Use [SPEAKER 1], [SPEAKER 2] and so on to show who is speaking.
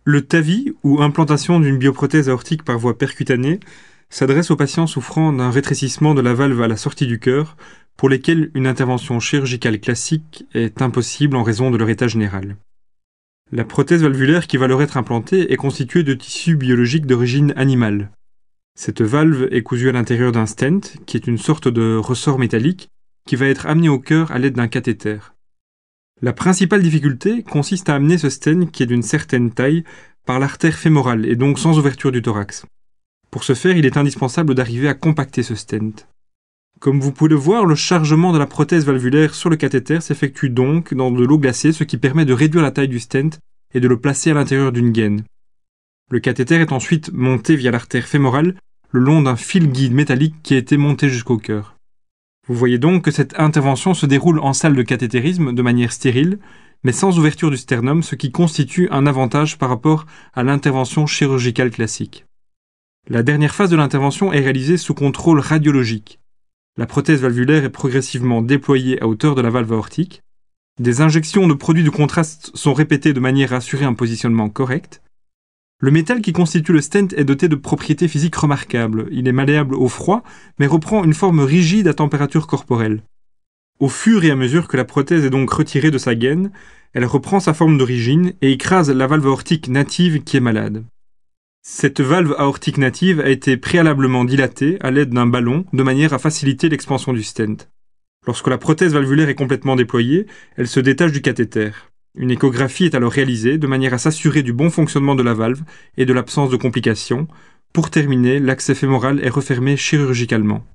[SPEAKER 1] Le TAVI, ou implantation d'une bioprothèse aortique par voie percutanée, s'adresse aux patients souffrant d'un rétrécissement de la valve à la sortie du cœur, pour lesquels une intervention chirurgicale classique est impossible en raison de leur état général. La prothèse valvulaire qui va leur être implantée est constituée de tissus biologiques d'origine animale. Cette valve est cousue à l'intérieur d'un stent, qui est une sorte de ressort métallique, qui va être amené au cœur à l'aide d'un cathéter. La principale difficulté consiste à amener ce stent, qui est d'une certaine taille, par l'artère fémorale et donc sans ouverture du thorax. Pour ce faire, il est indispensable d'arriver à compacter ce stent. Comme vous pouvez le voir, le chargement de la prothèse valvulaire sur le cathéter s'effectue donc dans de l'eau glacée, ce qui permet de réduire la taille du stent et de le placer à l'intérieur d'une gaine. Le cathéter est ensuite monté via l'artère fémorale le long d'un fil guide métallique qui a été monté jusqu'au cœur. Vous voyez donc que cette intervention se déroule en salle de cathétérisme de manière stérile, mais sans ouverture du sternum, ce qui constitue un avantage par rapport à l'intervention chirurgicale classique. La dernière phase de l'intervention est réalisée sous contrôle radiologique. La prothèse valvulaire est progressivement déployée à hauteur de la valve aortique. Des injections de produits de contraste sont répétées de manière à assurer un positionnement correct. Le métal qui constitue le stent est doté de propriétés physiques remarquables. Il est malléable au froid, mais reprend une forme rigide à température corporelle. Au fur et à mesure que la prothèse est donc retirée de sa gaine, elle reprend sa forme d'origine et écrase la valve aortique native qui est malade. Cette valve aortique native a été préalablement dilatée à l'aide d'un ballon de manière à faciliter l'expansion du stent. Lorsque la prothèse valvulaire est complètement déployée, elle se détache du cathéter. Une échographie est alors réalisée de manière à s'assurer du bon fonctionnement de la valve et de l'absence de complications. Pour terminer, l'accès fémoral est refermé chirurgicalement.